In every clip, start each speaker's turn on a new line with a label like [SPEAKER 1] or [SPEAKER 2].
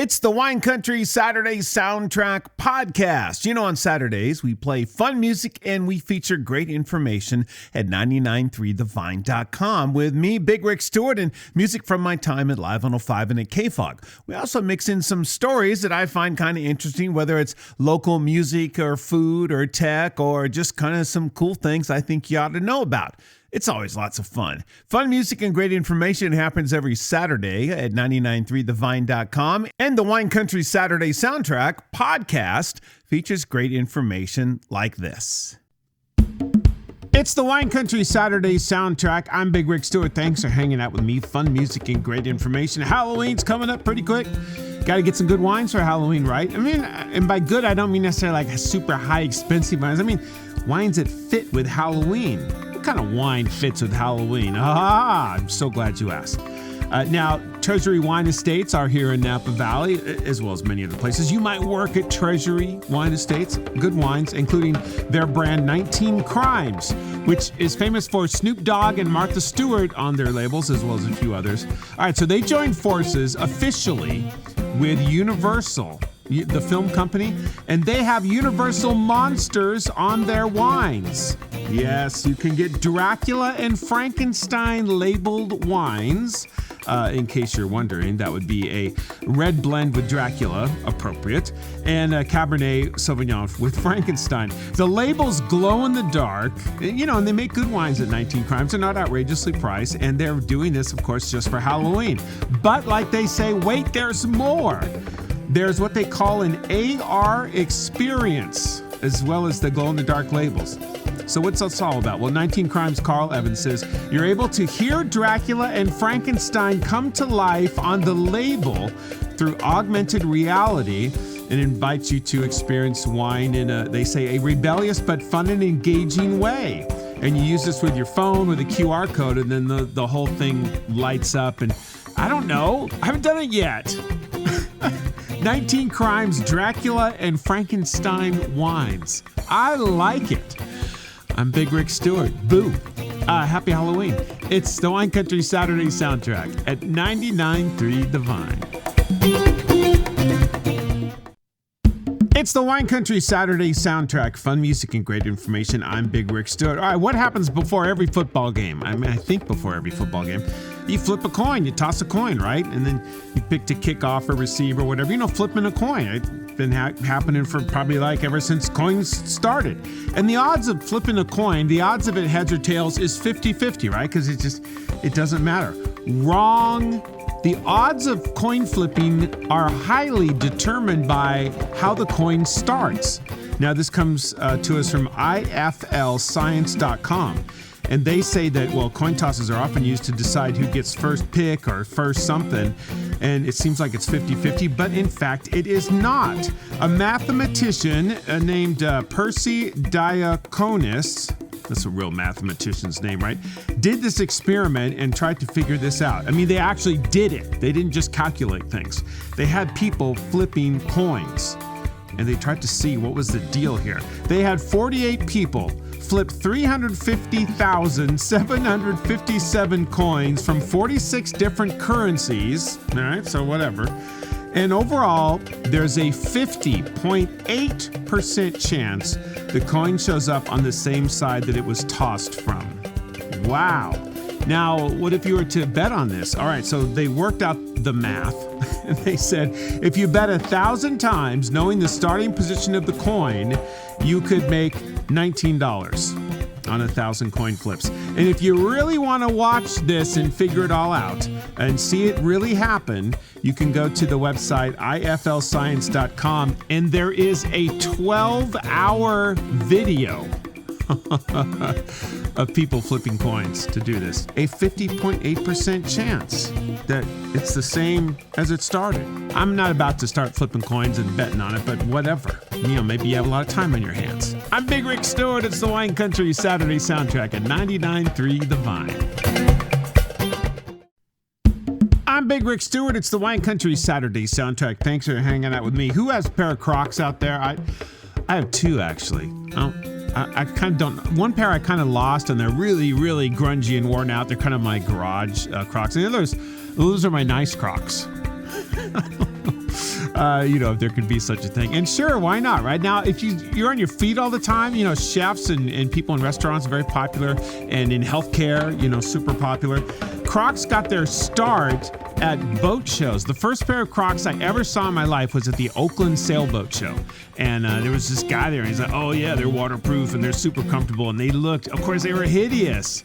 [SPEAKER 1] It's the Wine Country Saturday Soundtrack Podcast. You know, on Saturdays, we play fun music and we feature great information at 993thevine.com with me, Big Rick Stewart, and music from my time at Live 105 and at KFOG. We also mix in some stories that I find kind of interesting, whether it's local music or food or tech or just kind of some cool things I think you ought to know about. It's always lots of fun. Fun music and great information happens every Saturday at 993thevine.com. And the Wine Country Saturday Soundtrack Podcast features great information like this. It's the Wine Country Saturday Soundtrack. I'm Big Rick Stewart. Thanks for hanging out with me. Fun music and great information. Halloween's coming up pretty quick. Got to get some good wines for Halloween, right? I mean, and by good, I don't mean necessarily like super high expensive wines. I mean, wines that fit with Halloween. What kind of wine fits with Halloween? I'm so glad you asked. Now, Treasury Wine Estates are here in Napa Valley, as well as many other places. You might work at Treasury Wine Estates. Good wines, including their brand 19 Crimes, which is famous for Snoop Dogg and Martha Stewart on their labels, as well as a few others. All right, so they joined forces officially with Universal, the film company, and they have Universal monsters on their wines. Yes, you can get Dracula and Frankenstein labeled wines. In case you're wondering, that would be a red blend with Dracula, appropriate, and a Cabernet Sauvignon with Frankenstein. The labels glow in the dark, and they make good wines at 19 Crimes. They're not outrageously priced, and they're doing this, of course, just for Halloween. But like they say, wait, there's more. There's what they call an AR experience, as well as the glow-in-the-dark labels. So what's this all about? Well, 19 Crimes Carl Evans says, you're able to hear Dracula and Frankenstein come to life on the label through augmented reality, and invites you to experience wine in they say, a rebellious but fun and engaging way. And you use this with your phone with a QR code, and then the whole thing lights up. And I don't know. I haven't done it yet. 19 Crimes, Dracula, and Frankenstein wines. I like it. I'm Big Rick Stewart. Boo. Happy Halloween. It's the Wine Country Saturday Soundtrack at 99.3 The Vine. It's the Wine Country Saturday Soundtrack. Fun music and great information. I'm Big Rick Stewart. All right, what happens before every football game? I think before every football game. You flip a coin. You toss a coin, right? And then you pick to kick off or receive or whatever. Flipping a coin. It's been happening for probably ever since coins started. And the odds of flipping a coin, the odds of it heads or tails is 50-50, right? Because it doesn't matter. Wrong. The odds of coin flipping are highly determined by how the coin starts. Now, this comes to us from iflscience.com. And they say that, coin tosses are often used to decide who gets first pick or first something. And it seems like it's 50-50, but in fact, it is not. A mathematician named Percy Diaconis, that's a real mathematician's name, right? Did this experiment and tried to figure this out. I mean, they actually did it. They didn't just calculate things. They had people flipping coins, and they tried to see what was the deal here. They had 48 people flip 350,757 coins from 46 different currencies. All right, so whatever. And overall, there's a 50.8% chance the coin shows up on the same side that it was tossed from. Wow. Now, what if you were to bet on this? All right, so they worked out the math. And they said, if you bet 1,000 times knowing the starting position of the coin, you could make $19 on 1,000 coin flips. And if you really want to watch this and figure it all out and see it really happen, you can go to the website iflscience.com, and there is a 12-hour video of people flipping coins to do this. A 50.8% chance that it's the same as it started. I'm not about to start flipping coins and betting on it, but whatever. Maybe you have a lot of time on your hands. I'm Big Rick Stewart. It's the Wine Country Saturday Soundtrack at 99.3 The Vine. I'm Big Rick Stewart. It's the Wine Country Saturday Soundtrack. Thanks for hanging out with me. Who has a pair of Crocs out there? I have two, actually. I kind of don't. One pair I kind of lost, and they're really, really grungy and worn out. They're kind of my garage Crocs. And the others, those are my nice Crocs.
[SPEAKER 2] If there could be such a thing. And sure, why not? Right now, if you're on your feet all the time, chefs and people in restaurants are very popular, and in healthcare, super popular. Crocs got their start at boat shows. The first pair of Crocs I ever saw in my life was at the Oakland Sailboat Show. And there was this guy there, and he's like, oh yeah, they're waterproof and they're super comfortable. And they were hideous,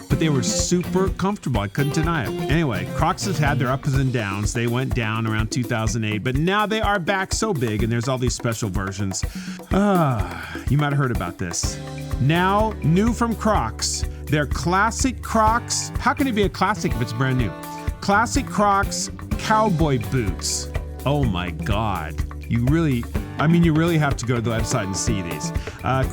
[SPEAKER 2] but they were super comfortable. I couldn't deny it. Anyway, Crocs have had their ups and downs. They went down around 2008, but now they are back so big, and there's all these special versions. You might have heard about this. Now, new from Crocs, their classic Crocs. How can it be a classic if it's brand new? Classic Crocs Cowboy boots. Oh my God. You really have to go to the website and see these.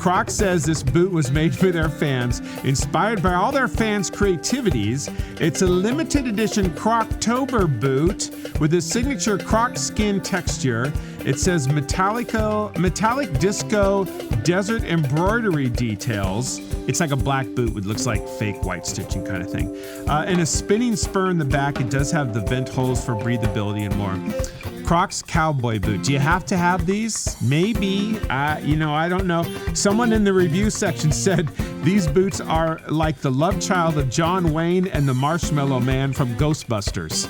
[SPEAKER 2] Crocs says this boot was made for their fans, inspired by all their fans' creativities. It's a limited edition Croctober boot with a signature Croc skin texture. It says metallic disco desert embroidery details. It's like a black boot with looks like fake white stitching kind of thing. And a spinning spur in the back. It does have the vent holes for breathability and more. Crocs Cowboy boot. Do you have to have these? Maybe. I don't know. Someone in the review section said these boots are like the love child of John Wayne and the Marshmallow Man from Ghostbusters.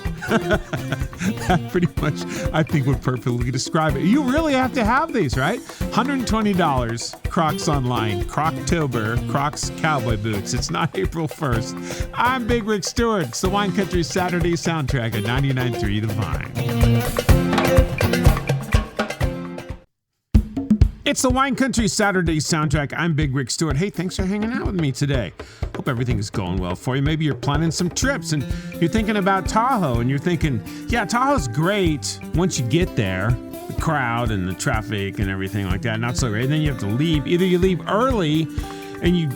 [SPEAKER 2] That pretty much, I think, would perfectly describe it. You really have to have these, right? $120, Crocs online, Croctober, Crocs Cowboy boots. It's not April 1st. I'm Big Rick Stewart. It's the Wine Country Saturday soundtrack at 99.3 The Vine. It's the Wine Country Saturday soundtrack. I'm Big Rick Stewart. Hey, thanks for hanging out with me today. Hope everything is going well for you. Maybe you're planning some trips and you're thinking about Tahoe and you're thinking, yeah, Tahoe's great once you get there. The crowd and the traffic and everything like that, not so great. And then you have to leave. Either you leave early and you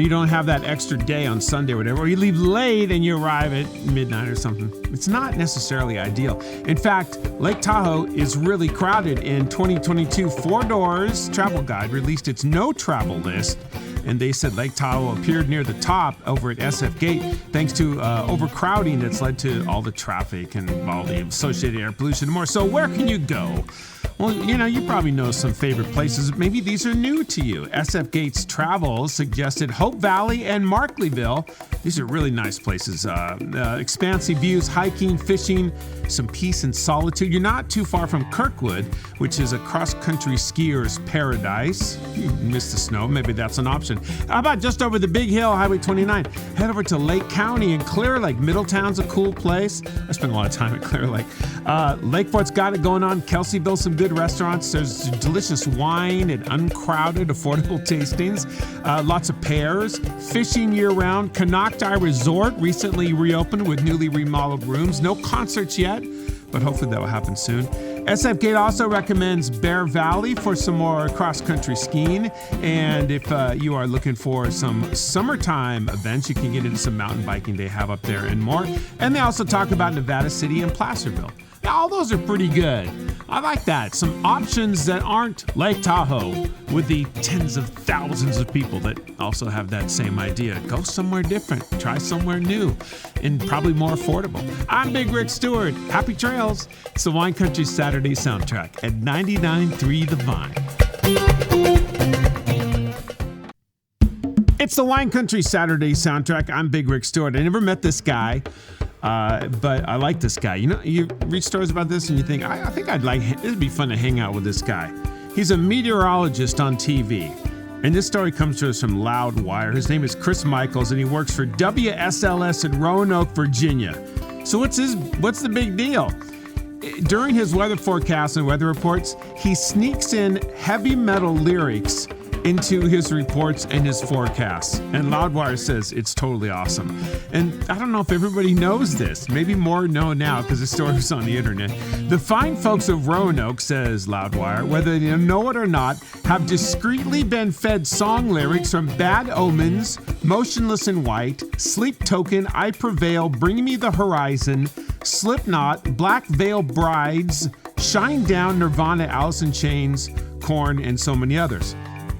[SPEAKER 2] don't have that extra day on Sunday or whatever, or you leave late and you arrive at midnight or something. It's not necessarily ideal. In fact, Lake Tahoe is really crowded. In 2022, Four Doors Travel Guide released its no travel list, and they said Lake Tahoe appeared near the top over at SF Gate thanks to overcrowding that's led to all the traffic and all the associated air pollution and more. So where can you go? Well, you probably know some favorite places. Maybe these are new to you. SF Gates Travel suggested Hope Valley and Markleyville. These are really nice places. Expansive views, hiking, fishing, some peace and solitude. You're not too far from Kirkwood, which is a cross-country skier's paradise. You missed the snow, maybe that's an option. How about just over the big hill, Highway 29? Head over to Lake County and Clear Lake. Middletown's a cool place. I spend a lot of time at Clear Lake. Lake Fort's got it going on. Kelseyville's some good restaurants. There's delicious wine and uncrowded, affordable tastings. Lots of pears. Fishing year-round. Canocti Resort recently reopened with newly remodeled rooms. No concerts yet, but hopefully that will happen soon. SF Gate also recommends Bear Valley for some more cross-country skiing. And if you are looking for some summertime events, you can get into some mountain biking they have up there and more. And they also talk about Nevada City and Placerville. Now, all those are pretty good. I like that. Some options that aren't Lake Tahoe with the tens of thousands of people that also have that same idea. Go somewhere different. Try somewhere new and probably more affordable. I'm Big Rick Stewart. Happy trails. It's the Wine Country Saturday soundtrack at 99.3 The Vine. It's the Wine Country Saturday soundtrack. I'm Big Rick Stewart. I never met this guy. But I like this guy. You read stories about this and you think, I think it'd be fun to hang out with this guy. He's a meteorologist on TV. And this story comes to us from Loudwire. His name is Chris Michaels, and he works for WSLS in Roanoke, Virginia. So what's the big deal? During his weather forecasts and weather reports, he sneaks in heavy metal lyrics into his reports and his forecasts. And Loudwire says it's totally awesome. And I don't know if everybody knows this. Maybe more know now because the story was on the internet. The fine folks of Roanoke, says Loudwire, whether they know it or not, have discreetly been fed song lyrics from Bad Omens, Motionless in White, Sleep Token, I Prevail, Bring Me the Horizon, Slipknot, Black Veil Brides, Shine Down, Nirvana, Alice in Chains, Korn, and so many others.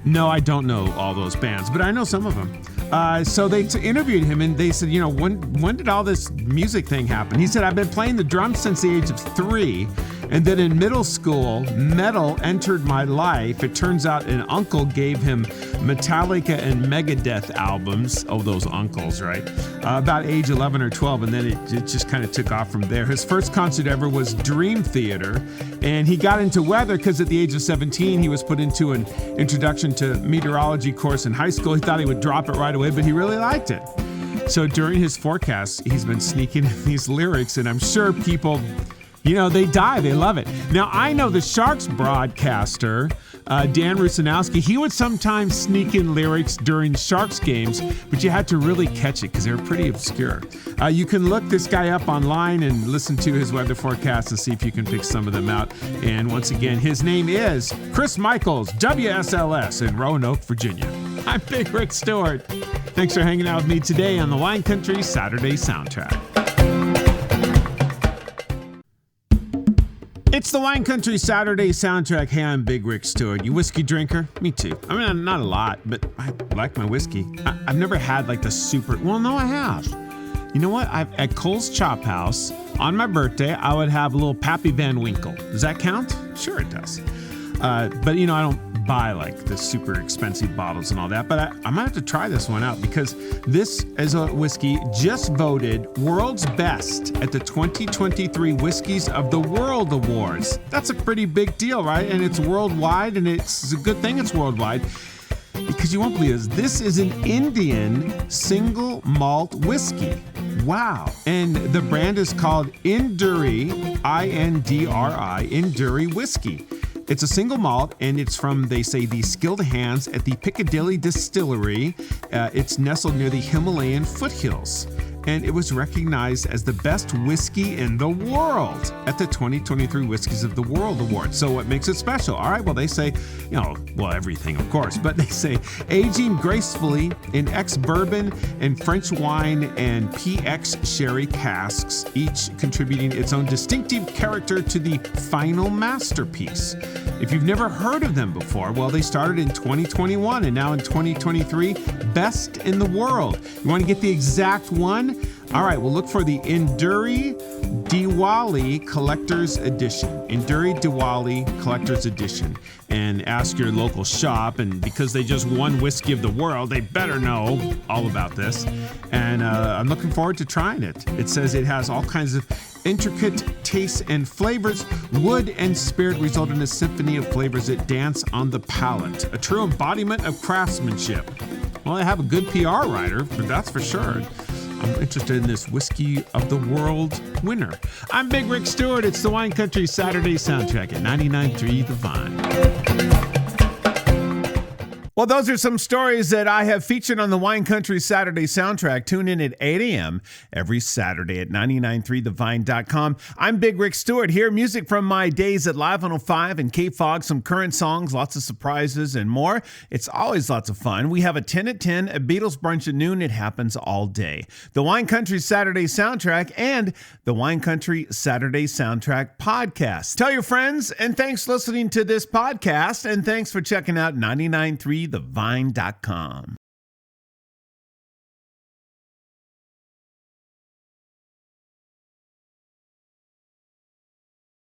[SPEAKER 2] No, I don't know all those bands, but I know some of them. So they interviewed him and they said, when did all this music thing happen? He said, I've been playing the drums since the age of 3. And then in middle school, metal entered my life. It turns out an uncle gave him Metallica and Megadeth albums. Oh, those uncles, right? About age 11 or 12, and then it just kind of took off from there. His first concert ever was Dream Theater, and he got into weather because at the age of 17, he was put into an introduction to meteorology course in high school. He thought he would drop it right away, but he really liked it. So during his forecasts, he's been sneaking in these lyrics, and I'm sure people, they die. They love it. Now, I know the Sharks broadcaster, Dan Rusanowski, he would sometimes sneak in lyrics during Sharks games, but you had to really catch it because they were pretty obscure. You can look this guy up online and listen to his weather forecast and see if you can pick some of them out. And once again, his name is Chris Michaels, WSLS in Roanoke, Virginia. I'm Big Rick Stewart. Thanks for hanging out with me today on the Wine Country Saturday Soundtrack. It's the Wine Country Saturday Soundtrack. Hey, I'm Big Rick Stewart. You whiskey drinker? Me too. I mean, not a lot, but I like my whiskey. I've never had like the super... Well, no, I have. You know what? At Cole's Chop House, on my birthday, I would have a little Pappy Van Winkle. Does that count? Sure it does. But, I don't buy like the super expensive bottles and all that, but I might have to try this one out because this is a whiskey just voted world's best at the 2023 Whiskies of the World Awards. That's a pretty big deal, right? And it's worldwide, and it's a good thing it's worldwide because you won't believe this is an Indian single malt whiskey. Wow. And the brand is called Indri, I-N-D-R-I, Indri Whiskey. It's a single malt, and it's from, they say, the skilled hands at the Piccadilly Distillery. It's nestled near the Himalayan foothills, and it was recognized as the best whiskey in the world at the 2023 Whiskies of the World Awards. So what makes it special? All right, well, they say, everything, of course, but they say aging gracefully in ex-bourbon and French wine and PX sherry casks, each contributing its own distinctive character to the final masterpiece. If you've never heard of them before, well, they started in 2021 and now in 2023, best in the world. You want to get the exact one? All right, we'll look for the Indri Diwali Collector's Edition. Indri Diwali Collector's Edition. And ask your local shop, and because they just won Whiskey of the World, they better know all about this. And I'm looking forward to trying it. It says it has all kinds of intricate tastes and flavors. Wood and spirit result in a symphony of flavors that dance on the palate. A true embodiment of craftsmanship. Well, they have a good PR writer, but that's for sure. I'm interested in this Whiskey of the World winner. I'm Big Rick Stewart. It's the Wine Country Saturday Soundtrack at 99.3 The Vine.
[SPEAKER 1] Well, those are some stories that I have featured on the Wine Country Saturday Soundtrack. Tune in at 8 a.m. every Saturday at 993thevine.com. I'm Big Rick Stewart here. Music from my days at Live 105 and K-Fog, some current songs, lots of surprises and more. It's always lots of fun. We have a 10 at 10, a Beatles brunch at noon. It happens all day. The Wine Country Saturday Soundtrack and the Wine Country Saturday Soundtrack podcast. Tell your friends, and thanks for listening to this podcast, and thanks for checking out 993thevine.com.